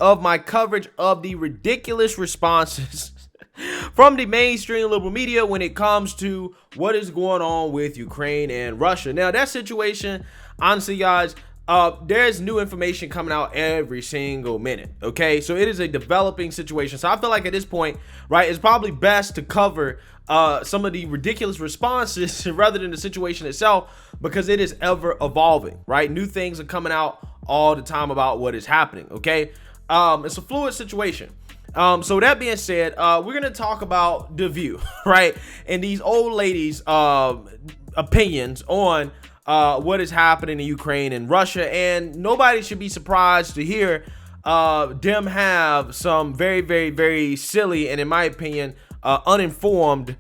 of my coverage of the ridiculous responses from the mainstream liberal media when it comes to what is going on with Ukraine and Russia. Now, that situation, honestly, guys, there's new information coming out every single minute, okay? So it is a developing situation. So I feel like at this point, right, it's probably best to cover some of the ridiculous responses rather than the situation itself, because it is ever evolving, right? New things are coming out all the time about what is happening, okay? It's a fluid situation. So that being said, we're going to talk about The View, right? And these old ladies' opinions on what is happening in Ukraine and Russia. And nobody should be surprised to hear them have some very, very, very silly and, in my opinion, uninformed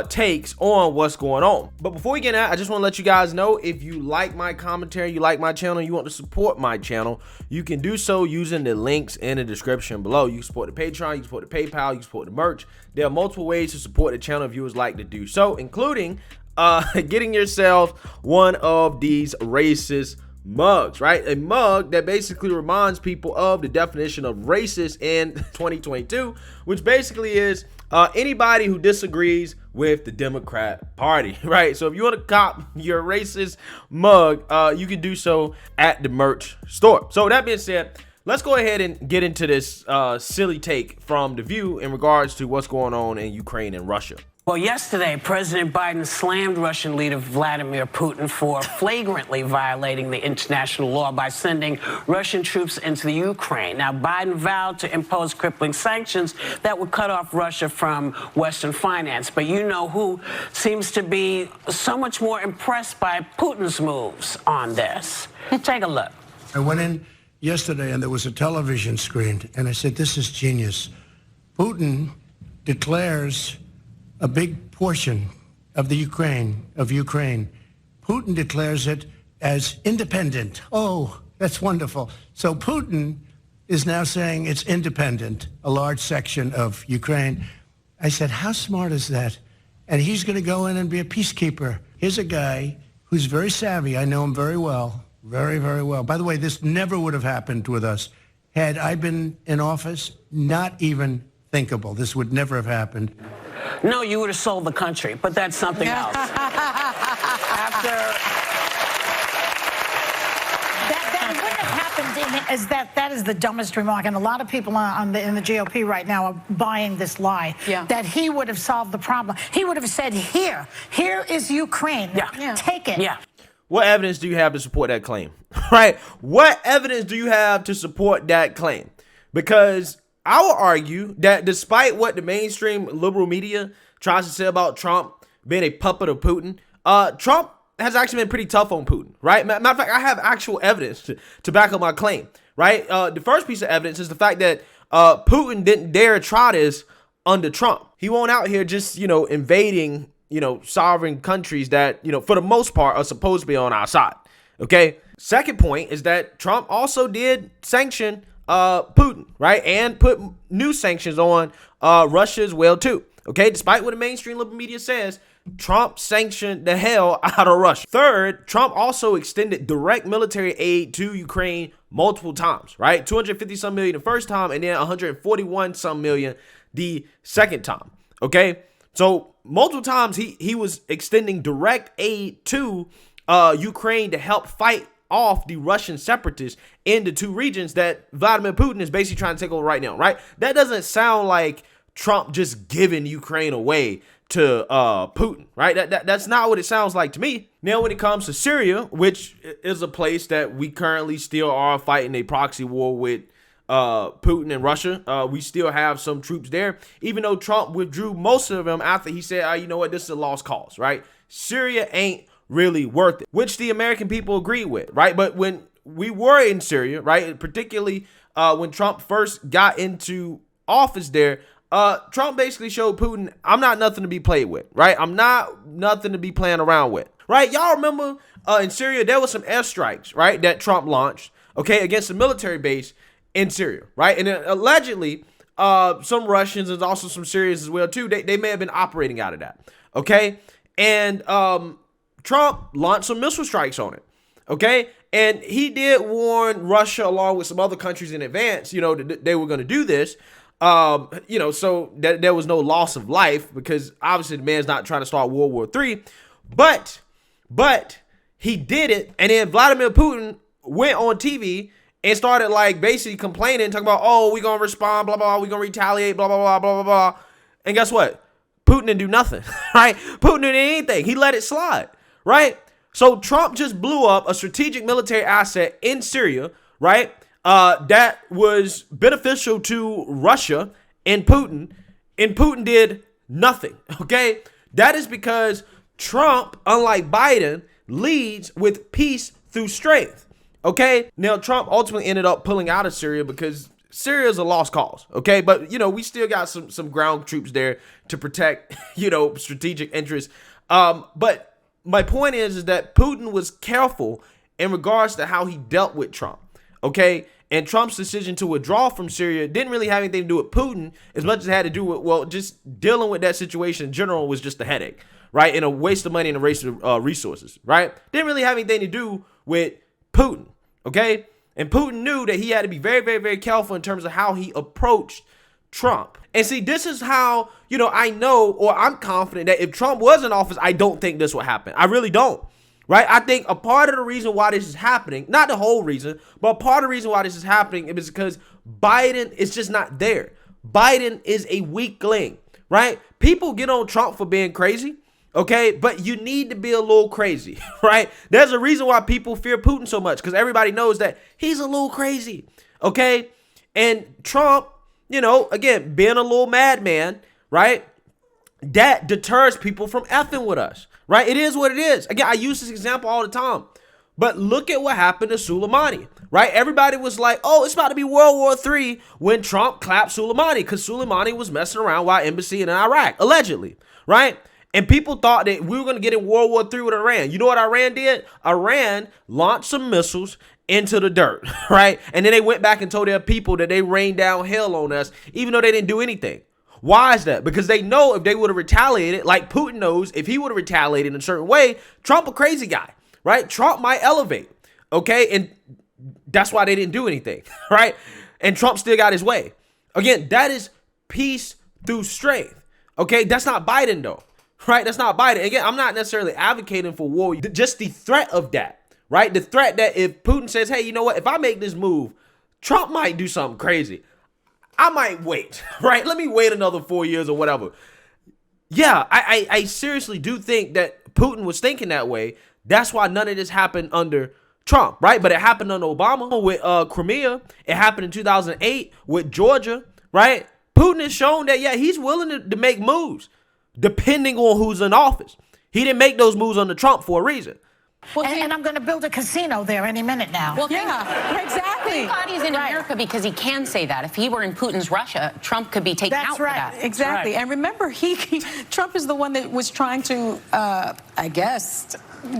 takes on what's going on. But before we get out, I just want to let you guys know, if you like my commentary, you like my channel, you want to support my channel, you can do so using the links in the description below. You can support the Patreon, you can support the PayPal, you can support the merch. There are multiple ways to support the channel if you would like to do so, including getting yourself one of these racist mugs, right? A mug that basically reminds people of the definition of racist in 2022, which basically is anybody who disagrees with the Democrat Party, right? So if you want to cop your racist mug, you can do so at the merch store. So that being said, let's go ahead and get into this silly take from The View in regards to what's going on in Ukraine and Russia. Well, yesterday, President Biden slammed Russian leader Vladimir Putin for flagrantly violating the international law by sending Russian troops into the Ukraine. Now, Biden vowed to impose crippling sanctions that would cut off Russia from Western finance. But you know who seems to be so much more impressed by Putin's moves on this? Take a look. I went in yesterday and there was a television screen, and I said, this is genius. Putin declares a big portion of the Ukraine. Putin declares it as independent. Oh, that's wonderful. So Putin is now saying it's independent, a large section of Ukraine. I said, how smart is that? And he's going to go in and be a peacekeeper. Here's a guy who's very savvy. I know him very well, very, very well. By the way, this never would have happened with us. Had I been in office, not even thinkable. This would never have happened. No, you would have sold the country, but that's something else. That wouldn't have happened. That is the dumbest remark, and a lot of people in the GOP right now are buying this lie. Yeah. That he would have solved the problem. He would have said, here is Ukraine. Yeah. Take it. Yeah. What evidence do you have to support that claim? Right? What evidence do you have to support that claim? Because I would argue that despite what the mainstream liberal media tries to say about Trump being a puppet of Putin, Trump has actually been pretty tough on Putin, right? Matter of fact, I have actual evidence to back up my claim, right? The first piece of evidence is the fact that Putin didn't dare try this under Trump. He won't out here just, invading, sovereign countries that, for the most part are supposed to be on our side, okay? Second point is that Trump also did sanction Putin, right? And put new sanctions on Russia as well, too. Okay, despite what the mainstream liberal media says, Trump sanctioned the hell out of Russia. Third, Trump also extended direct military aid to Ukraine multiple times, right? 250-some million the first time, and then 141-some million the second time. Okay, so multiple times he was extending direct aid to Ukraine to help fight off the Russian separatists in the two regions that Vladimir Putin is basically trying to take over right now, right? That doesn't sound like Trump just giving Ukraine away to Putin, right? That's not what it sounds like to me. Now, when it comes to Syria, which is a place that we currently still are fighting a proxy war with Putin and Russia, we still have some troops there, even though Trump withdrew most of them after he said, you know what, this is a lost cause, right? Syria ain't really worth it, which the American people agree with, right? But when we were in Syria, right, particularly when Trump first got into office there, Trump basically showed Putin, I'm not nothing to be played with, right? I'm not nothing to be playing around with, right? Y'all remember in Syria, there was some airstrikes, right, that Trump launched, okay, against the military base in Syria, right? And allegedly, some Russians and also some Syrians as well, too, they may have been operating out of that, okay? And Trump launched some missile strikes on it, okay? And he did warn Russia along with some other countries in advance, that they were going to do this. So that there was no loss of life, because obviously the man's not trying to start World War III. But he did it. And then Vladimir Putin went on TV and started like basically complaining, talking about, oh, we're going to respond, blah, blah, blah, we're going to retaliate, blah, blah, blah, blah, blah, blah. And guess what? Putin didn't do nothing, right? Putin didn't do anything. He let it slide, right? So Trump just blew up a strategic military asset in Syria, right? That was beneficial to Russia and Putin did nothing, okay? That is because Trump, unlike Biden, leads with peace through strength, okay? Now, Trump ultimately ended up pulling out of Syria because Syria is a lost cause, okay? But, we still got some ground troops there to protect, strategic interests. But my point is that Putin was careful in regards to how he dealt with Trump, okay? And Trump's decision to withdraw from Syria didn't really have anything to do with Putin as much as it had to do with, just dealing with that situation in general was just a headache, right? And a waste of money and a waste of resources, right? Didn't really have anything to do with Putin, okay? And Putin knew that he had to be very, very, very careful in terms of how he approached Trump. And see, this is how, I know, or I'm confident that if Trump was in office, I don't think this would happen. I really don't. Right? I think a part of the reason why this is happening, not the whole reason, but part of the reason why this is happening is because Biden is just not there. Biden is a weakling, right? People get on Trump for being crazy, okay? But you need to be a little crazy, right? There's a reason why people fear Putin so much, because everybody knows that he's a little crazy, okay? And Trump, again, being a little madman, right? That deters people from effing with us. Right? It is what it is. Again, I use this example all the time. But look at what happened to Soleimani. Right? Everybody was like, oh, it's about to be World War III when Trump clapped Soleimani, because Soleimani was messing around while embassy in Iraq, allegedly. Right? And people thought that we were going to get in World War III with Iran. You know what Iran did? Iran launched some missiles into the dirt. Right? And then they went back and told their people that they rained down hell on us, even though they didn't do anything. Why is that? Because they know if they would have retaliated, like Putin knows, if he would have retaliated in a certain way, Trump a crazy guy, right? Trump might elevate, okay? And that's why they didn't do anything, right? And Trump still got his way. Again, that is peace through strength, okay? That's not Biden though, right? That's not Biden. Again, I'm not necessarily advocating for war, just the threat of that, right? The threat that if Putin says, hey, you know what? If I make this move, Trump might do something crazy. I might wait, right? Let me wait another 4 years or whatever. Yeah, I seriously do think that Putin was thinking that way. That's why none of this happened under Trump, right? But it happened under Obama with Crimea. It happened in 2008 with Georgia, right? Putin has shown that, yeah, he's willing to make moves depending on who's in office. He didn't make those moves under Trump for a reason. Well, and I'm going to build a casino there any minute now. Well, yeah, exactly. Thank God he's in America because he can say that. If he were in Putin's Russia, Trump could be taken out for that. Exactly. Right. And remember, Trump is the one that was trying to, I guess,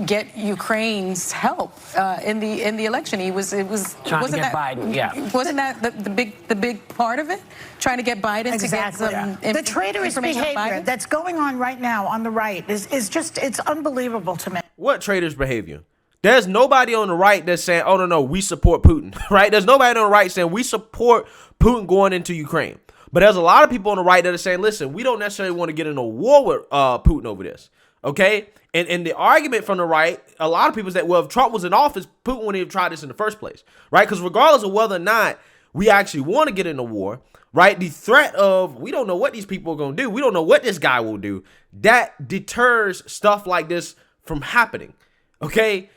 get Ukraine's help in the election. It wasn't to get Biden. Yeah. Wasn't that the big part of it? Trying to get Biden to get some the traitorous behavior that's going on right now on the right is just, it's unbelievable to me. What traitorous behavior? There's nobody on the right that's saying, oh, no, we support Putin, right? There's nobody on the right saying we support Putin going into Ukraine. But there's a lot of people on the right that are saying, listen, we don't necessarily want to get in a war with Putin over this, okay? And the argument from the right, a lot of people say, well, if Trump was in office, Putin wouldn't even try this in the first place, right? Because regardless of whether or not we actually want to get in a war, right, the threat of we don't know what these people are going to do, we don't know what this guy will do, that deters stuff like this from happening, okay?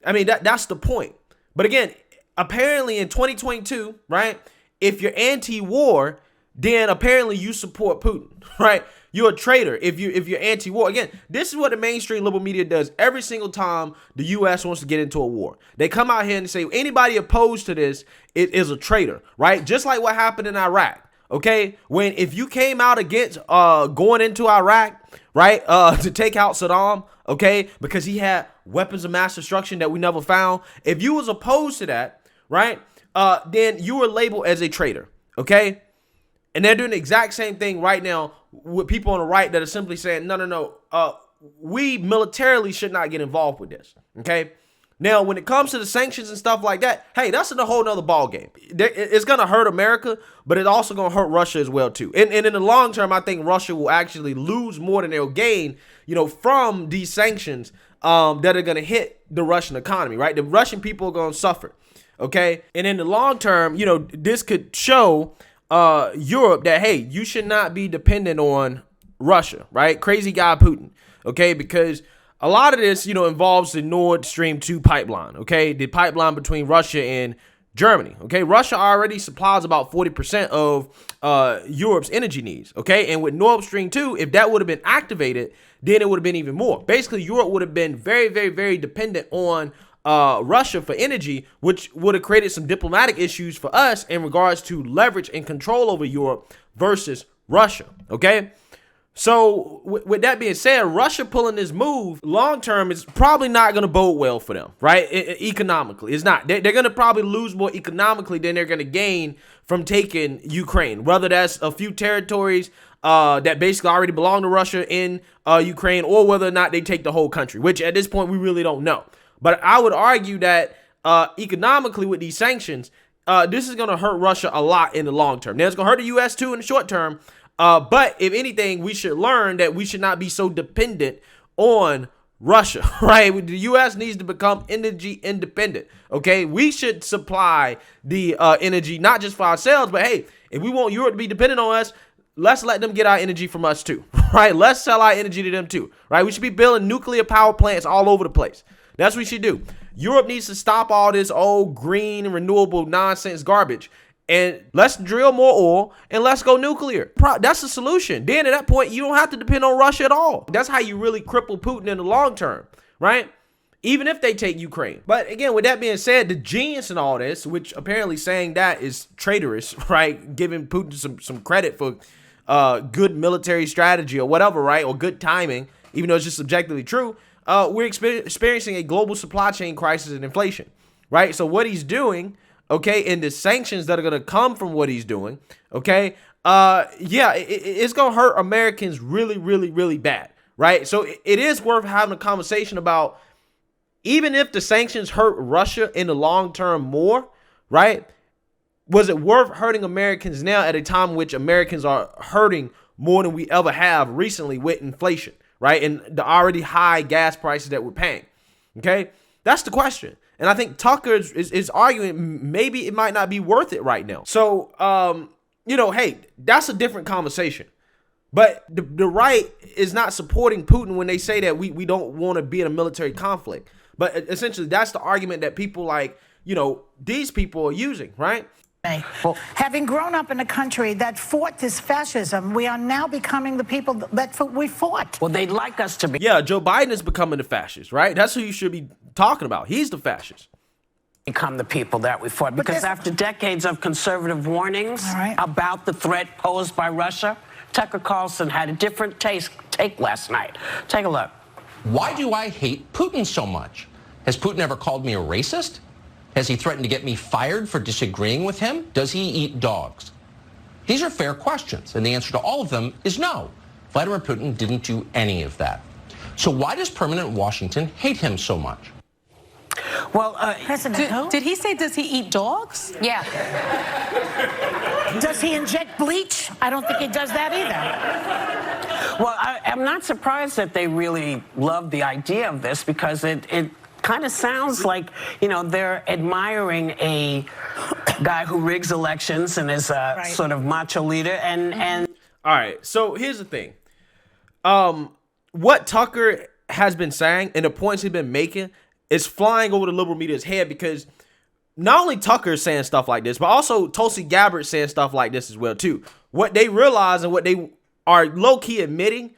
I mean, that's the point. But again, apparently in 2022, right, if you're anti-war, then apparently you support Putin, right? You're a traitor if you're anti-war. Again, this is what the mainstream liberal media does every single time the U.S. wants to get into a war. They come out here and say anybody opposed to this is a traitor, right? Just like what happened in Iraq, okay? If you came out against going into Iraq, right, to take out Saddam, okay, because he had weapons of mass destruction that we never found. If you was opposed to that, right, then you were labeled as a traitor, okay? And they're doing the exact same thing right now with people on the right that are simply saying, no, we militarily should not get involved with this, okay? Now, when it comes to the sanctions and stuff like that, hey, that's a whole nother ball game. It's going to hurt America, but it's also going to hurt Russia as well, too. And in the long term, I think Russia will actually lose more than they'll gain, from these sanctions that are going to hit the Russian economy, right? The Russian people are going to suffer, okay? And in the long term, this could show Europe that, hey, you should not be dependent on Russia, right? Crazy guy Putin, okay? Because a lot of this, involves the Nord Stream 2 pipeline, okay? The pipeline between Russia and Germany, okay? Russia already supplies about 40% of Europe's energy needs, okay? And with Nord Stream 2, if that would have been activated, then it would have been even more. Basically, Europe would have been very, very, very dependent on Russia for energy, which would have created some diplomatic issues for us in regards to leverage and control over Europe versus Russia, okay? So with that being said, Russia pulling this move long term is probably not going to bode well for them, right? Economically, it's not. They're going to probably lose more economically than they're going to gain from taking Ukraine, whether that's a few territories that basically already belong to Russia in Ukraine, or whether or not they take the whole country, which at this point we really don't know. But I would argue that economically with these sanctions, this is going to hurt Russia a lot in the long term. Now, it's going to hurt the U.S. too in the short term. But if anything, we should learn that we should not be so dependent on Russia, right? The U.S. needs to become energy independent, okay? We should supply the energy, not just for ourselves, but hey, if we want Europe to be dependent on us, let's let them get our energy from us too, right? Let's sell our energy to them too, right? We should be building nuclear power plants all over the place. That's what we should do. Europe needs to stop all this old green renewable nonsense garbage. And let's drill more oil and let's go nuclear. That's the solution. Then at that point, you don't have to depend on Russia at all. That's how you really cripple Putin in the long term, right? Even if they take Ukraine. But again, with that being said, the genius in all this, which apparently saying that is traitorous, right? Giving Putin some credit for good military strategy or whatever, right? Or good timing, even though it's just subjectively true. We're experiencing a global supply chain crisis and inflation, right? So what he's doing, okay, and the sanctions that are going to come from what he's doing, okay, it's going to hurt Americans really, really, really bad, right? So it is worth having a conversation about, even if the sanctions hurt Russia in the long term more, right, was it worth hurting Americans now at a time in which Americans are hurting more than we ever have recently with inflation, right, and the already high gas prices that we're paying, okay? That's the question. And I think Tucker is arguing maybe it might not be worth it right now. So, hey, that's a different conversation. But the right is not supporting Putin when they say that we don't want to be in a military conflict. But essentially, that's the argument that people like, these people are using, right? Well, having grown up in a country that fought this fascism, we are now becoming the people that we fought. Well, they'd like us to be. Yeah, Joe Biden is becoming the fascist, right? That's who you should be talking about. He's the fascist. Become the people that we fought. Because after decades of conservative warnings about the threat posed by Russia, Tucker Carlson had a different take last night. Take a look. Why do I hate Putin so much? Has Putin ever called me a racist? Has he threatened to get me fired for disagreeing with him? Does he eat dogs? These are fair questions, and the answer to all of them is no. Vladimir Putin didn't do any of that. So why does permanent Washington hate him so much? Well, did he say, does he eat dogs? Yeah. Does he inject bleach? I don't think he does that either. Well, I'm not surprised that they really love the idea of this, because it kind of sounds like, they're admiring a guy who rigs elections and is a sort of macho leader. And all right, so here's the thing. What Tucker has been saying and the points he's been making is flying over the liberal media's head, because not only Tucker is saying stuff like this, but also Tulsi Gabbard saying stuff like this as well too. What they realize and what they are low-key admitting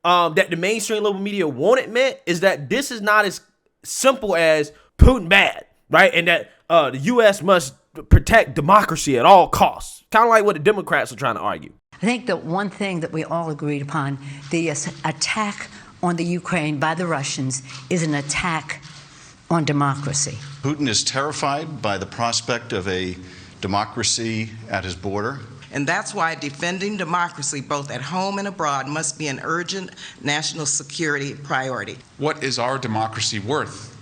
that the mainstream liberal media won't admit is that this is not as simple as Putin bad, right? And that the U.S. must protect democracy at all costs. Kind of like what the Democrats are trying to argue. I think that one thing that we all agreed upon, the attack on the Ukraine by the Russians is an attack on democracy. Putin is terrified by the prospect of a democracy at his border. And that's why defending democracy, both at home and abroad, must be an urgent national security priority. What is our democracy worth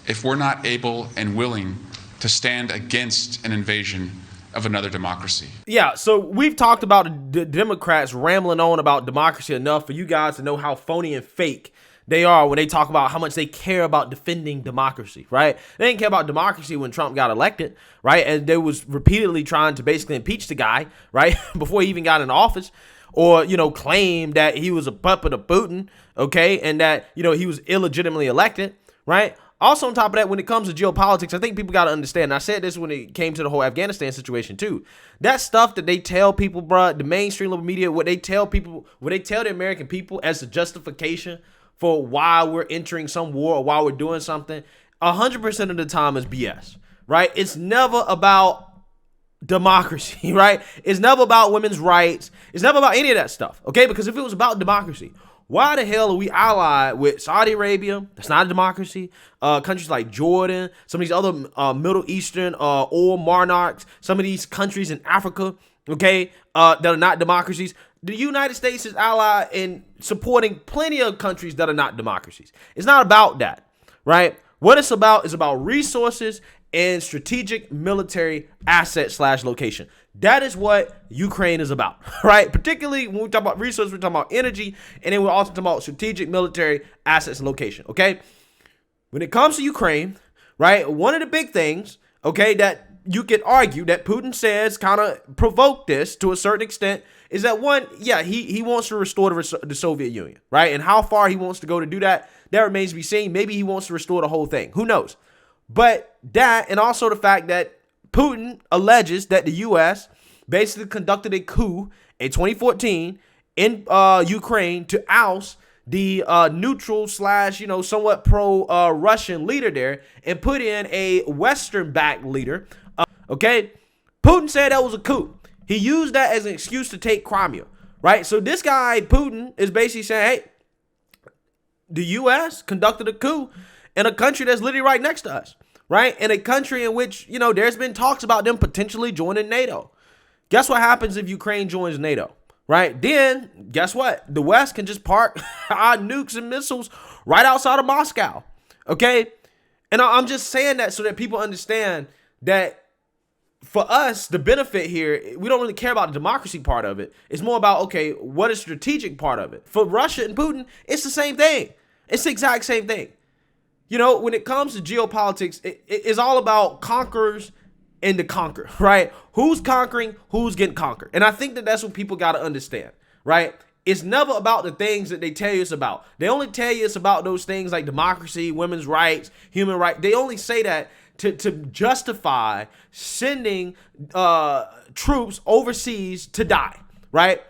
if we're not able and willing to stand against an invasion of another democracy. Yeah, so we've talked about the Democrats rambling on about democracy enough for you guys to know how phony and fake they are when they talk about how much they care about defending democracy, right? They didn't care about democracy when Trump got elected, right? And they was repeatedly trying to basically impeach the guy, right? Before he even got in office, or, claim that he was a puppet of Putin, okay? And that, he was illegitimately elected, right? Also, on top of that, when it comes to geopolitics, I think people got to understand, and I said this when it came to the whole Afghanistan situation too, that stuff that they tell people, bro, the mainstream liberal media, what they tell the American people as a justification for why we're entering some war or why we're doing something, 100% of the time is BS, right? It's never about democracy, right? It's never about women's rights. It's never about any of that stuff, okay? Because if it was about democracy, why the hell are we allied with Saudi Arabia? That's not a democracy. Countries like Jordan, some of these other Middle Eastern oil monarchs, some of these countries in Africa, okay, that are not democracies. The United States is allied in supporting plenty of countries that are not democracies. It's not about that, right? What it's about is about resources and strategic military asset / location. That is what Ukraine is about, right? Particularly when we talk about resources, we're talking about energy, and then we're also talking about strategic military assets and location, okay? When it comes to Ukraine, right, one of the big things, okay, that you could argue that Putin says kind of provoked this to a certain extent is that, one, yeah, he wants to restore the Soviet Union, right? And how far he wants to go to do that, that remains to be seen. Maybe he wants to restore the whole thing. Who knows? But that, and also the fact that Putin alleges that the U.S. basically conducted a coup in 2014 in Ukraine to oust the neutral / somewhat pro-Russian leader there and put in a Western-backed leader. Okay? Putin said that was a coup. He used that as an excuse to take Crimea, right? So this guy, Putin, is basically saying, hey, the U.S. conducted a coup in a country that's literally right next to us, right? In a country in which, there's been talks about them potentially joining NATO. Guess what happens if Ukraine joins NATO, right? Then, guess what? The West can just park our nukes and missiles right outside of Moscow, okay? And I'm just saying that so that people understand that for us, the benefit here, we don't really care about the democracy part of it. It's more about, okay, what is the strategic part of it? For Russia and Putin, it's the same thing. It's the exact same thing. When it comes to geopolitics, it's all about conquerors and the conquered, right? Who's conquering, who's getting conquered. And I think that that's what people got to understand, right? It's never about the things that they tell you it's about. They only tell you it's about those things like democracy, women's rights, human rights. They only say that to justify sending troops overseas to die, right?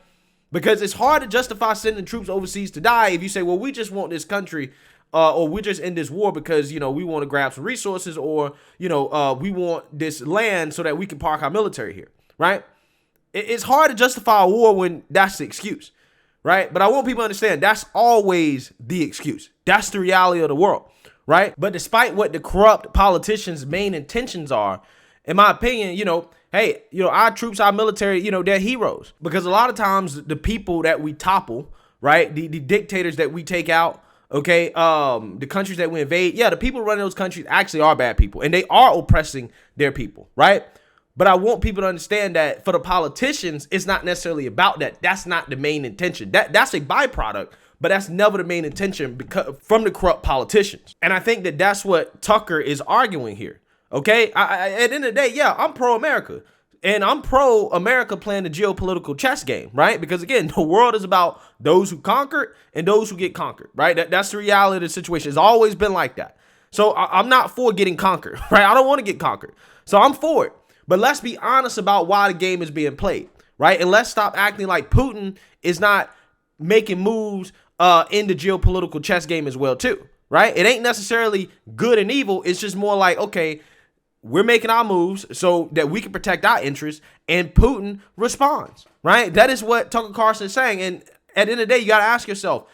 Because it's hard to justify sending troops overseas to die if you say, well, we just want this country or we're just in this war because, we want to grab some resources or, we want this land so that we can park our military here, right? It's hard to justify a war when that's the excuse, right? But I want people to understand that's always the excuse. That's the reality of the world, right? But despite what the corrupt politicians' main intentions are, in my opinion, hey, our troops, our military, they're heroes. Because a lot of times the people that we topple, right, the dictators that we take out, okay, the countries that we invade, yeah, the people running those countries actually are bad people. And they are oppressing their people, right? But I want people to understand that for the politicians, it's not necessarily about that. That's not the main intention. That's a byproduct, but that's never the main intention because from the corrupt politicians. And I think that that's what Tucker is arguing here. Okay, at the end of the day, yeah, I'm pro-America. And I'm pro-America playing the geopolitical chess game, right? Because again, the world is about those who conquered and those who get conquered, right? That's the reality of the situation. It's always been like that. So I'm not for getting conquered, right? I don't want to get conquered. So I'm for it. But let's be honest about why the game is being played, right? And let's stop acting like Putin is not making moves in the geopolitical chess game as well, too, right? It ain't necessarily good and evil. It's just more like, okay, we're making our moves so that we can protect our interests, and Putin responds, right? That is what Tucker Carlson is saying. And at the end of the day, you got to ask yourself,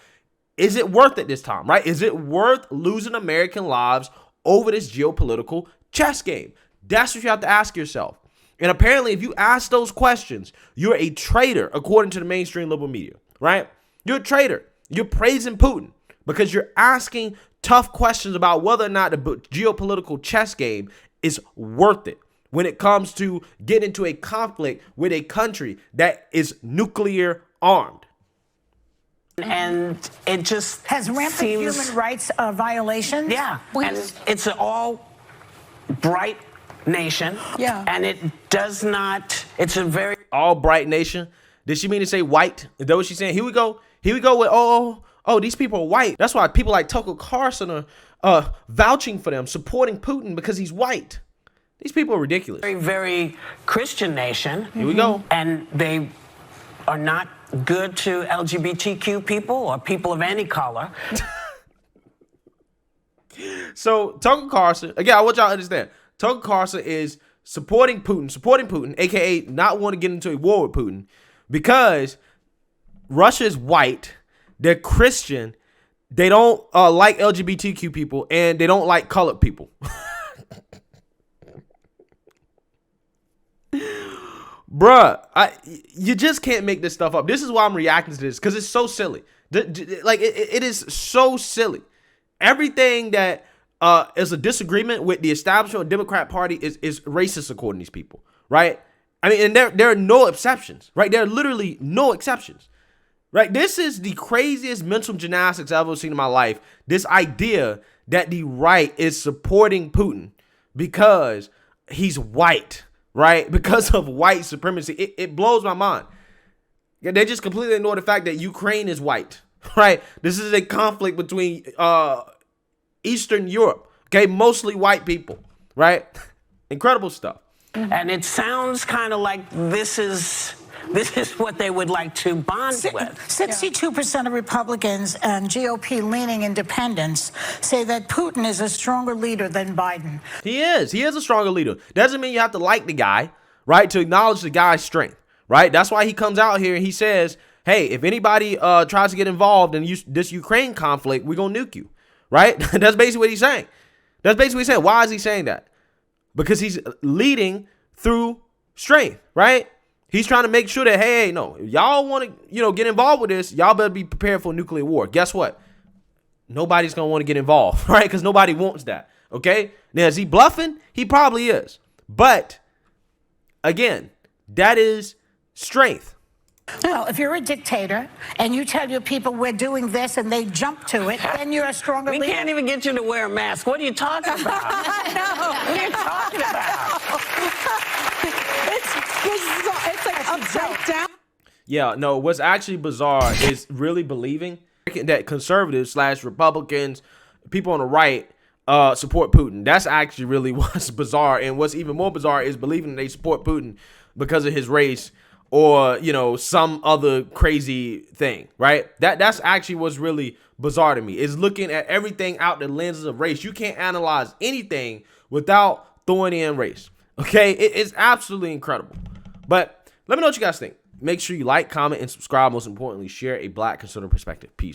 is it worth it this time, right? Is it worth losing American lives over this geopolitical chess game? That's what you have to ask yourself. And apparently, if you ask those questions, you're a traitor, according to the mainstream liberal media, right? You're a traitor. You're praising Putin. because you're asking tough questions about whether or not the geopolitical chess game is worth it when it comes to getting into a conflict with a country that is nuclear armed. And it just has rampant human rights violations. Yeah, and it's an all bright nation. Yeah, and it does not. It's a very all bright nation. Did she mean to say white? Is that what she's saying? Here we go. Here we go with oh, these people are white. That's why people like Tucker Carlson are vouching for them, supporting Putin because he's white. These people are ridiculous. Very, very Christian nation. Here we go. And they are not good to LGBTQ people or people of any color. So Tucker Carlson, again, I want y'all to understand, Tucker Carlson is supporting Putin, aka not want to get into a war with Putin, because Russia is white, they're Christian, they don't like LGBTQ people, and they don't like colored people. Bruh, you just can't make this stuff up. This is why I'm reacting to this, because it's so silly. Like, it is so silly. Everything that is a disagreement with the establishment Democrat Party is racist according to these people, right? I mean, and there are no exceptions, right? There are literally no exceptions, right? This is the craziest mental gymnastics I've ever seen in my life. This idea that the right is supporting Putin because he's white, right? Because of white supremacy. It blows my mind. They just completely ignore the fact that Ukraine is white, right? This is a conflict between Eastern Europe, okay? Mostly white people, right? Incredible stuff. And it sounds kind of like this is what they would like to bond with. 62% of Republicans and GOP-leaning independents say that Putin is a stronger leader than Biden. He is a stronger leader. Doesn't mean you have to like the guy, right? To acknowledge the guy's strength, right? That's why he comes out here and he says, hey, if anybody tries to get involved in this Ukraine conflict, we're going to nuke you, right? That's basically what he's saying. That's basically what he's saying. Why is he saying that? Because he's leading through strength, right? He's trying to make sure that, hey, no, if y'all want to, get involved with this, y'all better be prepared for a nuclear war. Guess what? Nobody's going to want to get involved, right? Because nobody wants that, okay? Now, is he bluffing? He probably is. But, again, that is strength. Well, if you're a dictator and you tell your people we're doing this and they jump to it, then you're a stronger leader. We can't even get you to wear a mask. What are you talking about? I know. What are you talking about? It's like upside down. Yeah, no, what's actually bizarre is really believing that conservatives / Republicans, people on the right, support Putin. That's actually really what's bizarre. And what's even more bizarre is believing they support Putin because of his race or, some other crazy thing, right? That's actually what's really bizarre to me, is looking at everything out the lenses of race. You can't analyze anything without throwing in race, okay? It's absolutely incredible. But let me know what you guys think. Make sure you like, comment, and subscribe. Most importantly, share a Black conservative perspective. Peace.